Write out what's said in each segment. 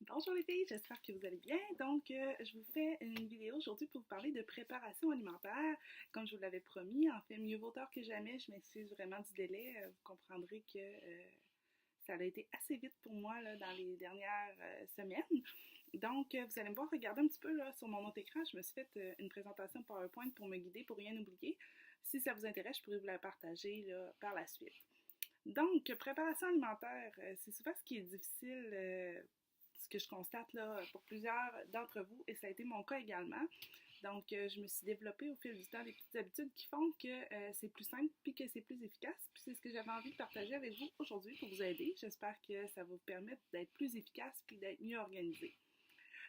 Bonjour les filles, j'espère que vous allez bien. Donc, je vous fais une vidéo aujourd'hui pour vous parler de préparation alimentaire. Comme je vous l'avais promis, en fait, mieux vaut tard que jamais. Je m'excuse vraiment du délai. Vous comprendrez que ça a été assez vite pour moi là, dans les dernières semaines. Donc, vous allez me voir regarder un petit peu là, sur mon autre écran. Je me suis fait une présentation PowerPoint pour me guider, pour rien oublier. Si ça vous intéresse, je pourrais vous la partager là, par la suite. Donc, préparation alimentaire, c'est souvent ce qui est difficile, ce que je constate là, pour plusieurs d'entre vous, et ça a été mon cas également. Donc, je me suis développée au fil du temps des petites habitudes qui font que c'est plus simple puis que c'est plus efficace. Puis c'est ce que j'avais envie de partager avec vous aujourd'hui pour vous aider. J'espère que ça va vous permettre d'être plus efficace puis d'être mieux organisé.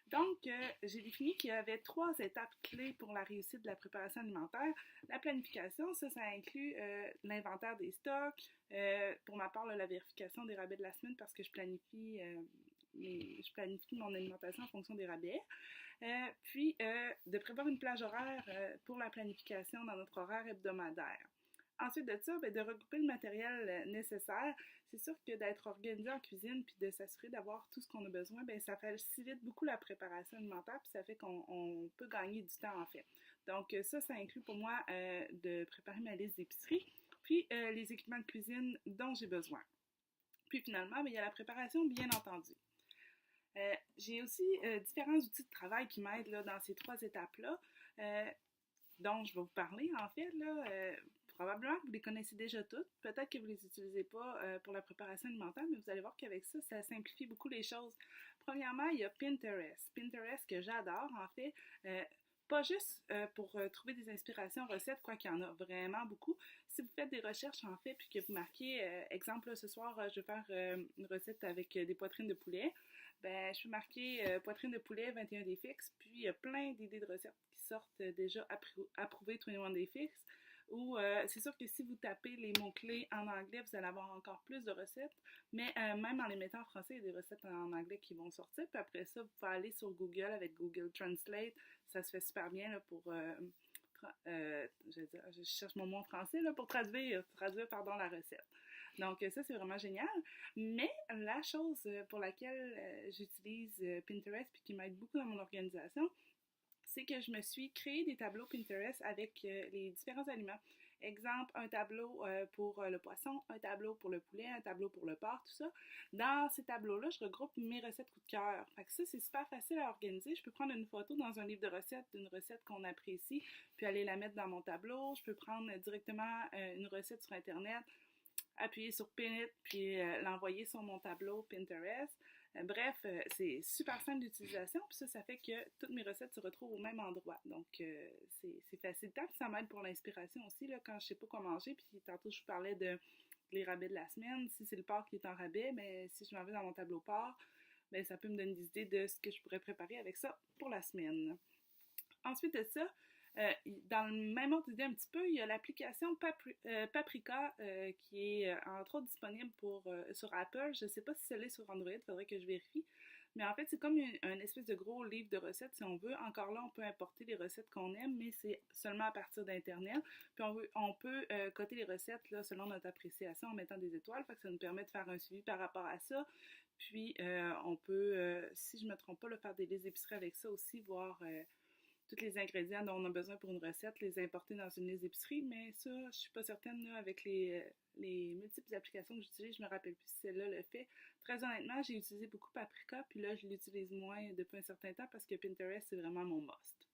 Donc, j'ai défini qu'il y avait 3 étapes clés pour la réussite de la préparation alimentaire. La planification, ça inclut l'inventaire des stocks. Pour ma part, là, la vérification des rabais de la semaine parce que je planifie mon alimentation en fonction des rabais. Puis, de prévoir une plage horaire pour la planification dans notre horaire hebdomadaire. Ensuite de ça, de regrouper le matériel nécessaire. C'est sûr que d'être organisé en cuisine puis de s'assurer d'avoir tout ce qu'on a besoin, ça facilite beaucoup la préparation alimentaire puis ça fait qu'on peut gagner du temps en fait. Donc ça inclut pour moi de préparer ma liste d'épicerie puis les équipements de cuisine dont j'ai besoin. Puis finalement, il y a la préparation bien entendu. J'ai aussi différents outils de travail qui m'aident là, dans ces 3 étapes-là, dont je vais vous parler en fait. Là, probablement que vous les connaissez déjà toutes. Peut-être que vous ne les utilisez pas pour la préparation alimentaire, mais vous allez voir qu'avec ça, ça simplifie beaucoup les choses. Premièrement, il y a Pinterest. Pinterest que j'adore en fait. Pas juste pour trouver des inspirations recettes, quoi qu'il y en a vraiment beaucoup. Si vous faites des recherches en fait, puis que vous marquez, exemple, là, ce soir, je vais faire une recette avec des poitrines de poulet, je peux marquer poitrine de poulet 21 Day Fix, puis il y a plein d'idées de recettes qui sortent déjà approuvées 21 Day Fix. Ou c'est sûr que si vous tapez les mots-clés en anglais, vous allez avoir encore plus de recettes, mais même en les mettant en français, il y a des recettes en anglais qui vont sortir. Puis après ça, vous pouvez aller sur Google avec Google Translate. Ça se fait super bien là, pour je cherche mon mot en français là, pour traduire la recette. Donc ça, c'est vraiment génial. Mais la chose pour laquelle j'utilise Pinterest puis qui m'aide beaucoup dans mon organisation, c'est que je me suis créé des tableaux Pinterest avec les différents aliments. Exemple, un tableau pour le poisson, un tableau pour le poulet, un tableau pour le porc, tout ça. Dans ces tableaux-là, je regroupe mes recettes coup de cœur. Fait que ça, c'est super facile à organiser. Je peux prendre une photo dans un livre de recettes d'une recette qu'on apprécie, puis aller la mettre dans mon tableau. Je peux prendre directement une recette sur Internet, appuyer sur Pin It, puis l'envoyer sur mon tableau Pinterest. Bref, c'est super simple d'utilisation, puis ça fait que toutes mes recettes se retrouvent au même endroit. Donc, c'est facilitant, puis ça m'aide pour l'inspiration aussi, là, quand je sais pas quoi manger, puis tantôt je vous parlais de les rabais de la semaine. Si c'est le porc qui est en rabais, si je m'en vais dans mon tableau porc, ça peut me donner des idées de ce que je pourrais préparer avec ça pour la semaine. Ensuite de ça, dans le même ordre d'idée un petit peu, il y a l'application Paprika qui est entre autres disponible sur Apple. Je ne sais pas si c'est sur Android, il faudrait que je vérifie. Mais en fait, c'est comme un espèce de gros livre de recettes si on veut. Encore là, on peut importer les recettes qu'on aime, mais c'est seulement à partir d'Internet. Puis on peut coter les recettes là, selon notre appréciation en mettant des étoiles. Fait que ça nous permet de faire un suivi par rapport à ça. Puis on peut, si je ne me trompe pas, là, faire des listes d'épicerie avec ça aussi, voir tous les ingrédients dont on a besoin pour une recette, les importer dans une liste d'épicerie, mais ça, je suis pas certaine là, avec les multiples applications que j'utilise, je me rappelle plus si celle-là le fait. Très honnêtement, j'ai utilisé beaucoup Paprika, puis là, je l'utilise moins depuis un certain temps parce que Pinterest, c'est vraiment mon must.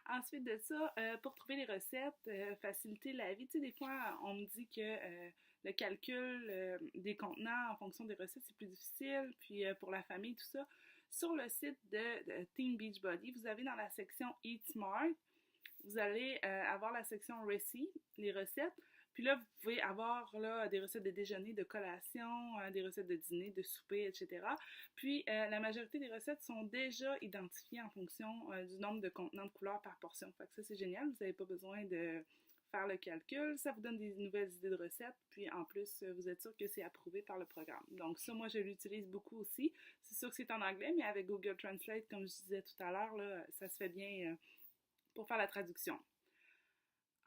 Ensuite de ça, pour trouver les recettes, faciliter la vie. Tu sais, des fois, on me dit que le calcul des contenants en fonction des recettes, c'est plus difficile. Puis pour la famille, tout ça. Sur le site de Team Beachbody, vous avez dans la section Eat Smart, vous allez avoir la section Recipe, les recettes. Puis là, vous pouvez avoir là, des recettes de déjeuner, de collation, des recettes de dîner, de souper, etc. Puis, la majorité des recettes sont déjà identifiées en fonction du nombre de contenants de couleurs par portion. Fait que ça, c'est génial. Vous n'avez pas besoin de faire le calcul. Ça vous donne des nouvelles idées de recettes. Puis, en plus, vous êtes sûr que c'est approuvé par le programme. Donc, ça, moi, je l'utilise beaucoup aussi. C'est sûr que c'est en anglais, mais avec Google Translate, comme je disais tout à l'heure, là, ça se fait bien pour faire la traduction.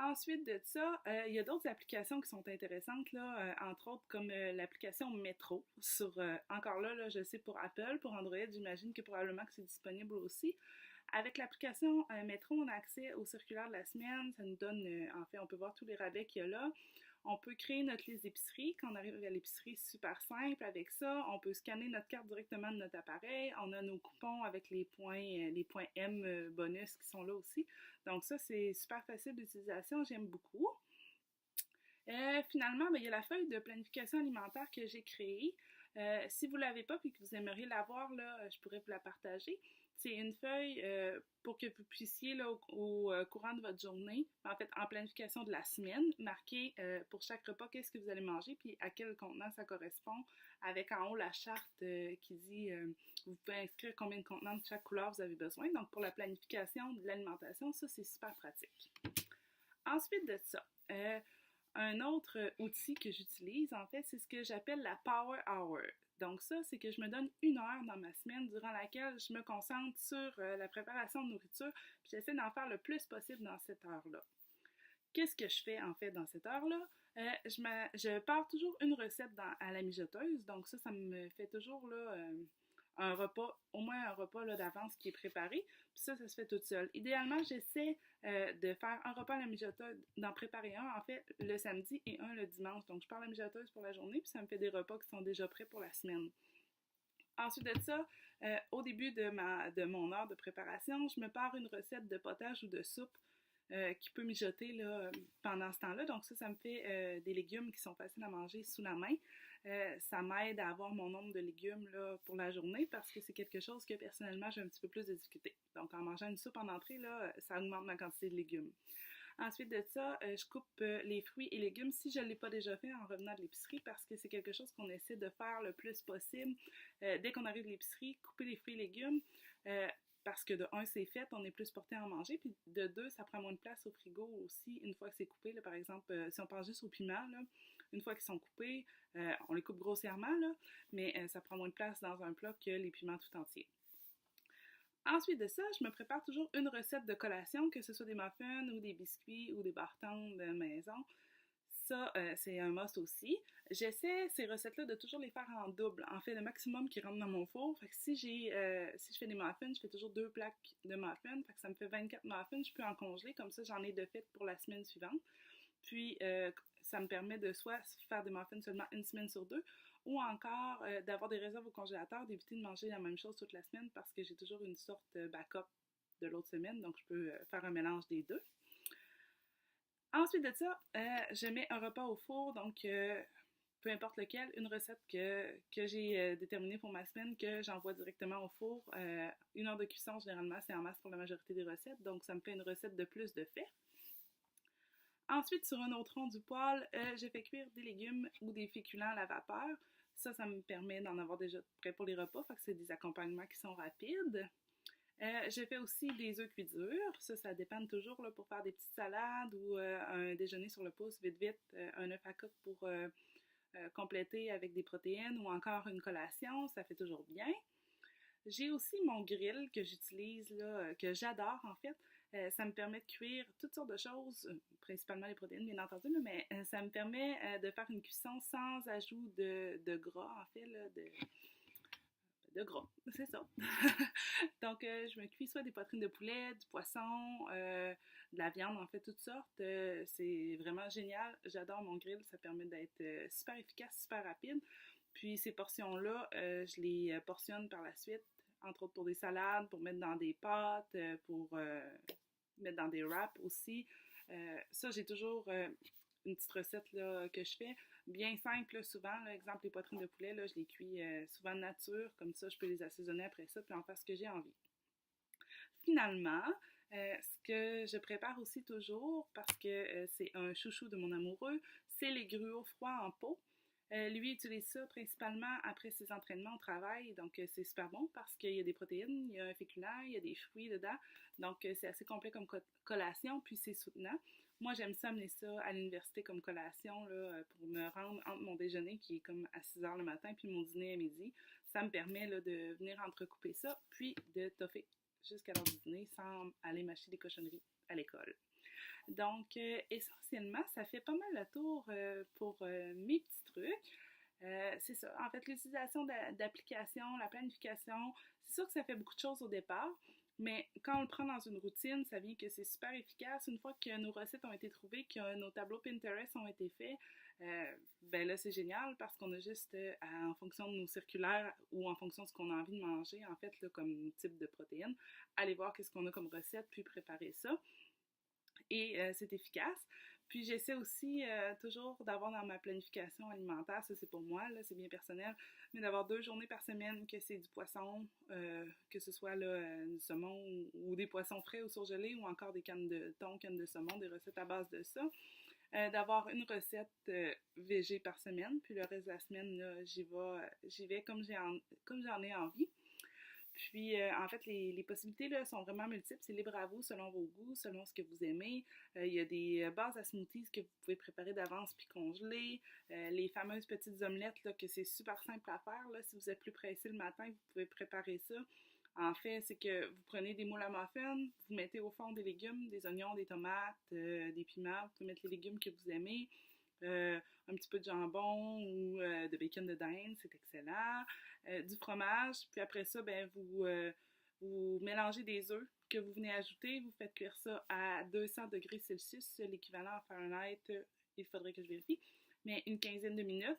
Ensuite de ça, il y a d'autres applications qui sont intéressantes, là, entre autres comme l'application Metro. Encore là, je sais pour Apple, pour Android, j'imagine que probablement que c'est disponible aussi. Avec l'application Metro, on a accès aux circulaires de la semaine. Ça nous donne, en fait, on peut voir tous les rabais qu'il y a là. On peut créer notre liste d'épicerie. Quand on arrive à l'épicerie, c'est super simple avec ça. On peut scanner notre carte directement de notre appareil. On a nos coupons avec les points M bonus qui sont là aussi. Donc ça, c'est super facile d'utilisation. J'aime beaucoup. Finalement, il y a la feuille de planification alimentaire que j'ai créée. Si vous ne l'avez pas et que vous aimeriez l'avoir, là, je pourrais vous la partager. C'est une feuille pour que vous puissiez, là, au courant de votre journée, en fait, en planification de la semaine, marquer pour chaque repas qu'est-ce que vous allez manger puis à quel contenant ça correspond, avec en haut la charte qui dit vous pouvez inscrire combien de contenants de chaque couleur vous avez besoin. Donc, pour la planification de l'alimentation, ça, c'est super pratique. Ensuite de ça, un autre outil que j'utilise, en fait, c'est ce que j'appelle la Power Hour. Donc ça, c'est que je me donne 1 heure dans ma semaine durant laquelle je me concentre sur la préparation de nourriture, puis j'essaie d'en faire le plus possible dans cette heure-là. Qu'est-ce que je fais, en fait, dans cette heure-là? Je pars toujours une recette à la mijoteuse, donc ça me fait toujours, là, un repas, au moins un repas là, d'avance qui est préparé, puis ça se fait toute seule. Idéalement, j'essaie de faire un repas à la mijoteuse, d'en préparer un, en fait, le samedi et un le dimanche. Donc, je pars à la mijoteuse pour la journée, puis ça me fait des repas qui sont déjà prêts pour la semaine. Ensuite de ça, au début de mon heure de préparation, je me pars une recette de potage ou de soupe qui peut mijoter là, pendant ce temps-là. Donc ça me fait des légumes qui sont faciles à manger sous la main. Ça m'aide à avoir mon nombre de légumes là, pour la journée parce que c'est quelque chose que personnellement j'ai un petit peu plus de difficulté. Donc en mangeant une soupe en entrée, là, ça augmente ma quantité de légumes. Ensuite de ça, je coupe les fruits et légumes si je ne l'ai pas déjà fait en revenant de l'épicerie parce que c'est quelque chose qu'on essaie de faire le plus possible. Dès qu'on arrive de l'épicerie, couper les fruits et légumes parce que de un, c'est fait, on est plus porté à en manger, puis de deux, ça prend moins de place au frigo aussi une fois que c'est coupé. Là, par exemple, si on pense juste aux piments, là, une fois qu'ils sont coupés, on les coupe grossièrement, là, mais ça prend moins de place dans un plat que les piments tout entiers. Ensuite de ça, je me prépare toujours une recette de collation, que ce soit des muffins ou des biscuits ou des barres-tendres de maison. Ça, c'est un must aussi. J'essaie ces recettes-là de toujours les faire en double. En fait, le maximum qui rentre dans mon four. Fait que si je fais des muffins, je fais toujours 2 plaques de muffins. Fait que ça me fait 24 muffins. Je peux en congeler. Comme ça, j'en ai de fait pour la semaine suivante. Puis, ça me permet de soit faire des muffins seulement une semaine sur deux, ou encore d'avoir des réserves au congélateur, d'éviter de manger la même chose toute la semaine parce que j'ai toujours une sorte backup de l'autre semaine. Donc, je peux faire un mélange des deux. Ensuite de ça, je mets un repas au four, donc peu importe lequel, une recette que j'ai déterminée pour ma semaine, que j'envoie directement au four. 1 heure de cuisson, généralement, c'est en masse pour la majorité des recettes, donc ça me fait une recette de plus de fait. Ensuite, sur un autre rond du poêle, je fais cuire des légumes ou des féculents à la vapeur. Ça me permet d'en avoir déjà prêt pour les repas, fait que c'est des accompagnements qui sont rapides. Je fais aussi des œufs cuits durs. Ça dépanne toujours là, pour faire des petites salades ou un déjeuner sur le pouce, vite, un œuf à coque pour compléter avec des protéines ou encore une collation. Ça fait toujours bien. J'ai aussi mon grill que j'utilise, là, que j'adore en fait. Ça me permet de cuire toutes sortes de choses, principalement les protéines bien entendu, mais ça me permet de faire une cuisson sans ajout de gras en fait, là, de gras, c'est ça. Donc, je me cuis soit des poitrines de poulet, du poisson, de la viande, en fait, toutes sortes. C'est vraiment génial. J'adore mon grill. Ça permet d'être super efficace, super rapide. Puis, ces portions-là, je les portionne par la suite, entre autres pour des salades, pour mettre dans des pâtes, pour mettre dans des wraps aussi. Ça, j'ai toujours une petite recette là, que je fais, bien simple là, souvent. Là, exemple, les poitrines de poulet, là, je les cuis souvent nature, comme ça je peux les assaisonner après ça, puis en faire ce que j'ai envie. Finalement, ce que je prépare aussi toujours, parce que c'est un chouchou de mon amoureux, c'est les gruaux froids en pot. Lui utilise ça principalement après ses entraînements au travail, donc c'est super bon parce qu'il y a des protéines, il y a un féculent, il y a des fruits dedans, donc c'est assez complet comme collation, puis c'est soutenant. Moi, j'aime ça amener ça à l'université comme collation là, pour me rendre entre mon déjeuner qui est comme à 6 heures le matin, puis mon dîner à midi. Ça me permet là, de venir entrecouper ça, puis de toffer jusqu'à l'heure du dîner sans aller mâcher des cochonneries à l'école. Donc, essentiellement, ça fait pas mal le tour pour mes petits trucs. C'est ça. En fait, l'utilisation d'applications, la planification, c'est sûr que ça fait beaucoup de choses au départ, mais quand on le prend dans une routine, ça vient que c'est super efficace. Une fois que nos recettes ont été trouvées, que nos tableaux Pinterest ont été faits, ben là, c'est génial parce qu'on a juste, en fonction de nos circulaires ou en fonction de ce qu'on a envie de manger, en fait, là, comme type de protéines, aller voir qu'est-ce qu'on a comme recette, puis préparer ça et c'est efficace. Puis j'essaie aussi toujours d'avoir dans ma planification alimentaire, ça c'est pour moi, là, c'est bien personnel, mais d'avoir 2 journées par semaine que c'est du poisson, que ce soit là, du saumon ou des poissons frais ou surgelés ou encore des cannes de thon, cannes de saumon, des recettes à base de ça. D'avoir une recette végé par semaine, puis le reste de la semaine, là, j'y vais comme j'en ai envie. Puis, en fait, les possibilités là, sont vraiment multiples. C'est libre à vous selon vos goûts, selon ce que vous aimez. Il y a des bases à smoothies que vous pouvez préparer d'avance puis congeler. Les fameuses petites omelettes, là, que c'est super simple à faire. Là. Si vous êtes plus pressé le matin, vous pouvez préparer ça. En fait, c'est que vous prenez des moules à muffins, vous mettez au fond des légumes, des oignons, des tomates, des piments. Vous pouvez mettre les légumes que vous aimez. Un petit peu de jambon ou de bacon de dinde, c'est excellent. Du fromage, puis après ça, ben vous mélangez des œufs que vous venez ajouter, vous faites cuire ça à 200 degrés Celsius, l'équivalent en Fahrenheit, il faudrait que je vérifie, mais une quinzaine de minutes.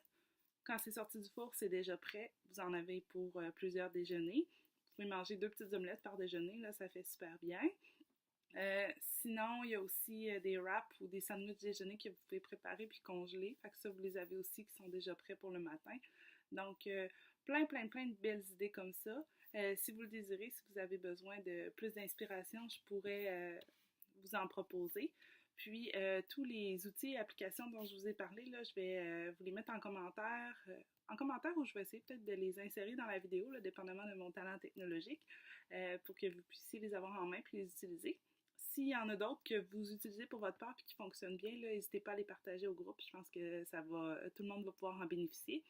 Quand c'est sorti du four, c'est déjà prêt. Vous en avez pour plusieurs déjeuners. Vous pouvez manger 2 petites omelettes par déjeuner, là, ça fait super bien. Sinon, il y a aussi des wraps ou des sandwichs déjeuner que vous pouvez préparer puis congeler. Fait que ça, vous les avez aussi qui sont déjà prêts pour le matin. Donc, plein de belles idées comme ça. Si vous le désirez, si vous avez besoin de plus d'inspiration, je pourrais vous en proposer. Puis, tous les outils et applications dont je vous ai parlé, là, je vais vous les mettre en commentaire. En commentaire ou je vais essayer peut-être de les insérer dans la vidéo, là, dépendamment de mon talent technologique, pour que vous puissiez les avoir en main puis les utiliser. S'il y en a d'autres que vous utilisez pour votre part et qui fonctionnent bien, n'hésitez pas à les partager au groupe. Je pense que tout le monde va pouvoir en bénéficier.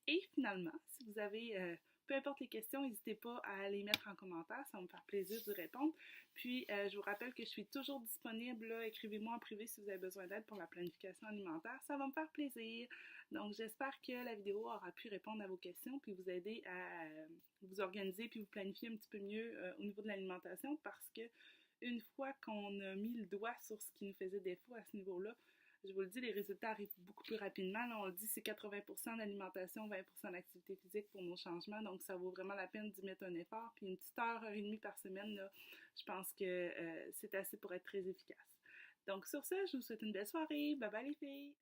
Et finalement, si vous avez peu importe les questions, n'hésitez pas à les mettre en commentaire, ça va me faire plaisir de répondre. Puis, je vous rappelle que je suis toujours disponible, là, écrivez-moi en privé si vous avez besoin d'aide pour la planification alimentaire, ça va me faire plaisir. Donc, j'espère que la vidéo aura pu répondre à vos questions puis vous aider à vous organiser puis vous planifier un petit peu mieux au niveau de l'alimentation parce que une fois qu'on a mis le doigt sur ce qui nous faisait défaut à ce niveau-là, je vous le dis, les résultats arrivent beaucoup plus rapidement. Là, on le dit, c'est 80% d'alimentation, 20% d'activité physique pour nos changements. Donc, ça vaut vraiment la peine d'y mettre un effort. Puis une petite heure et demie par semaine, là, je pense que c'est assez pour être très efficace. Donc, sur ce, je vous souhaite une belle soirée. Bye bye les filles!